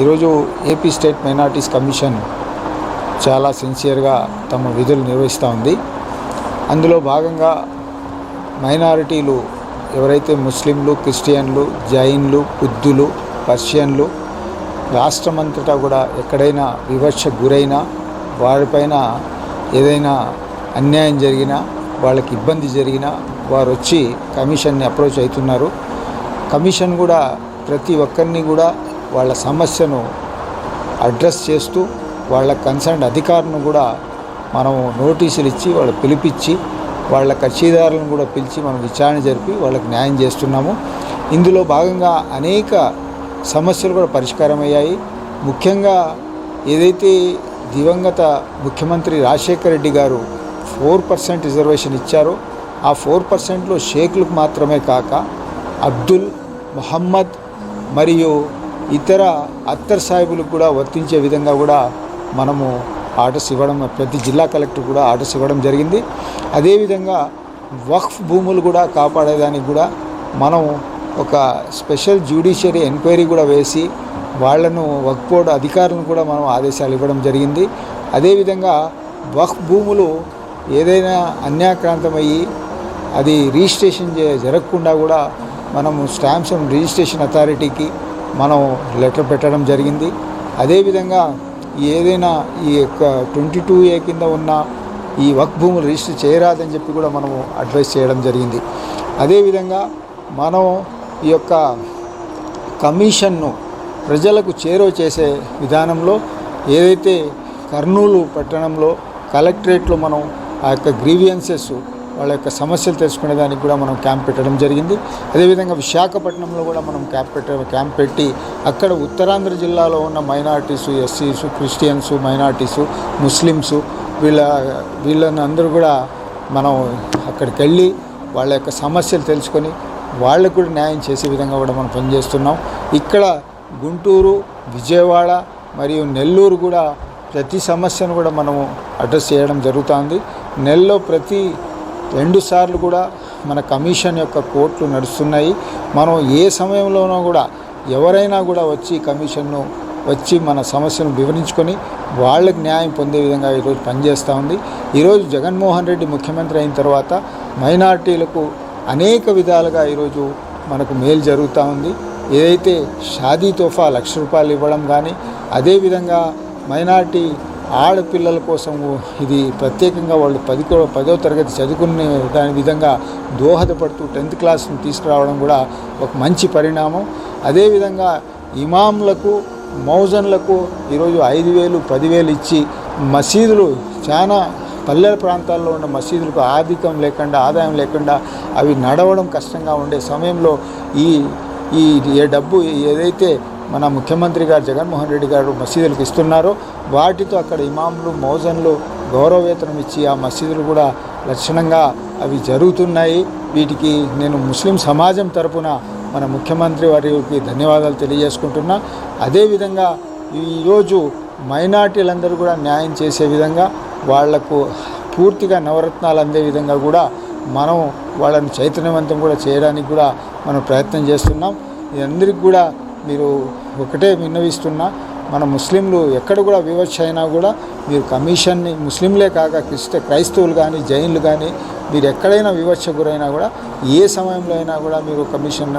ఈరోజు AP state minorities commission చాలా సిన్సియర్గా తమ విధులు నిర్వహిస్తూ ఉంది. అందులో భాగంగా మైనారిటీలు ఎవరైతే ముస్లింలు, క్రిస్టియన్లు, జైన్లు, బుద్ధులు, పర్షియన్లు రాష్ట్రమంతటా కూడా ఎక్కడైనా వివక్ష గురైనా, వారిపైన ఏదైనా అన్యాయం జరిగినా, వాళ్ళకి ఇబ్బంది జరిగినా వారు వచ్చి కమిషన్ని అప్రోచ్ అవుతున్నారు. కమిషన్ కూడా ప్రతి ఒక్కరిని కూడా వాళ్ళ సమస్యను అడ్రస్ చేస్తూ వాళ్ళ కన్సర్న్ అధికారులను కూడా మనం నోటీసులు ఇచ్చి వాళ్ళ పిలిపించి వాళ్ళ కక్షిదారులను కూడా పిలిచి మనం విచారణ జరిపి వాళ్ళకి న్యాయం చేస్తున్నాము. ఇందులో భాగంగా అనేక సమస్యలు కూడా పరిష్కారం అయ్యాయి. ముఖ్యంగా ఏదైతే దివంగత ముఖ్యమంత్రి రాజశేఖర రెడ్డి గారు 4% రిజర్వేషన్ ఇచ్చారో ఆ 4%లో షేక్లకు మాత్రమే కాక అబ్దుల్, మొహమ్మద్ మరియు ఇతర అత్తర్ సాహిబులకు కూడా వర్తించే విధంగా కూడా మనము ఆర్డర్స్ ఇవ్వడం, ప్రతి జిల్లా కలెక్టర్ కూడా ఆర్డర్స్ ఇవ్వడం జరిగింది. అదేవిధంగా వక్ఫ్ భూములు కూడా కాపాడేదానికి కూడా మనం ఒక స్పెషల్ జ్యుడిషియరీ ఎంక్వైరీ కూడా వేసి వాళ్లను వక్ఫ్ బోర్డు అధికారులను కూడా మనం ఆదేశాలు ఇవ్వడం జరిగింది. అదేవిధంగా వక్ఫ్ భూములు ఏదైనా అన్యాక్రాంతమయ్యి అది రిజిస్ట్రేషన్ జరగకుండా కూడా మనము స్టాంప్స్ అండ్ రిజిస్ట్రేషన్ అథారిటీకి మనం లెటర్ పెట్టడం జరిగింది. అదేవిధంగా ఏదైనా ఈ యొక్క 22A కింద ఉన్న ఈ వక్ఫ్ భూములు రిజిస్టర్ చేయరాదని చెప్పి కూడా మనము అడ్వైస్ చేయడం జరిగింది. అదేవిధంగా మనం ఈ యొక్క కమిషన్ను ప్రజలకు చేరువ చేసే విధానంలో ఏదైతే కర్నూలు పట్టణంలో కలెక్టరేట్లో మనం ఆ యొక్క గ్రీవియన్సెస్ వాళ్ళ యొక్క సమస్యలు తెలుసుకునేదానికి కూడా మనం క్యాంప్ పెట్టడం జరిగింది. అదేవిధంగా విశాఖపట్నంలో కూడా మనం క్యాంప్ పెట్టి అక్కడ ఉత్తరాంధ్ర జిల్లాలో ఉన్న మైనారిటీసు, ఎస్సీసు, క్రిస్టియన్సు, మైనారిటీసు, ముస్లిమ్సు వీళ్ళని అందరూ కూడా మనం అక్కడికి వెళ్ళి వాళ్ళ యొక్క సమస్యలు తెలుసుకొని వాళ్ళకు కూడా న్యాయం చేసే విధంగా కూడా మనం పనిచేస్తున్నాం. ఇక్కడ గుంటూరు, విజయవాడ మరియు నెల్లూరు కూడా ప్రతి సమస్యను కూడా మనము అడ్రస్ చేయడం జరుగుతుంది. నెలలో ప్రతి 2 సార్లు కూడా మన కమిషన్ యొక్క కోర్టులు నడుస్తున్నాయి. మనం ఏ సమయంలోనూ కూడా ఎవరైనా కూడా వచ్చి కమిషన్ను వచ్చి మన సమస్యను వివరించుకొని వాళ్ళకి న్యాయం పొందే విధంగా ఈరోజు పనిచేస్తూ ఉంది. ఈరోజు జగన్మోహన్ రెడ్డి ముఖ్యమంత్రి అయిన తర్వాత మైనారిటీలకు అనేక విధాలుగా ఈరోజు మనకు మేలు జరుగుతూ ఉంది. ఏదైతే షాదీ తోఫా ₹1,00,000 ఇవ్వడం కానీ, అదేవిధంగా మైనారిటీ ఆడపిల్లల కోసము ఇది ప్రత్యేకంగా వాళ్ళు 10వ తరగతి చదువుకునే దాని విధంగా దోహదపడుతూ 10th క్లాస్ని తీసుకురావడం కూడా ఒక మంచి పరిణామం. అదేవిధంగా ఇమాంలకు, మౌజన్లకు ఈరోజు 5,000, 10,000 ఇచ్చి మసీదులు చాలా పల్లెల ప్రాంతాల్లో ఉన్న మసీదులకు ఆదాయం లేకుండా అవి నడవడం కష్టంగా ఉండే సమయంలో ఈ డబ్బు ఏదైతే మన ముఖ్యమంత్రి గారు జగన్మోహన్ రెడ్డి గారు మసీదులకు ఇస్తున్నారో వాటితో అక్కడ ఇమాంలు, మౌజన్లు గౌరవ వేతనం ఇచ్చి ఆ మసీదులు కూడా లక్షణంగా అవి జరుగుతున్నాయి. వీటికి నేను ముస్లిం సమాజం తరపున మన ముఖ్యమంత్రి వారికి ధన్యవాదాలు తెలియజేసుకుంటున్నా. అదేవిధంగా ఈరోజు మైనార్టీలందరూ కూడా న్యాయం చేసే విధంగా వాళ్లకు పూర్తిగా నవరత్నాలు అందే విధంగా కూడా మనం వాళ్ళని చైతన్యవంతం కూడా చేయడానికి కూడా మనం ప్రయత్నం చేస్తున్నాం. అందరికీ కూడా మీరు ఒకటే విన్నవిస్తున్నా, మన ముస్లింలు ఎక్కడ కూడా వివక్ష అయినా కూడా మీరు కమిషన్ని, ముస్లింలే కాక క్రైస్తవులు కానీ, జైన్లు కానీ మీరు ఎక్కడైనా వివక్ష గురైనా కూడా ఏ సమయంలో అయినా కూడా మీరు కమిషన్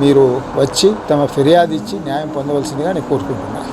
మీరు వచ్చి తమ ఫిర్యాదు ఇచ్చి న్యాయం పొందవలసిందిగా నేను కోరుకుంటున్నాను.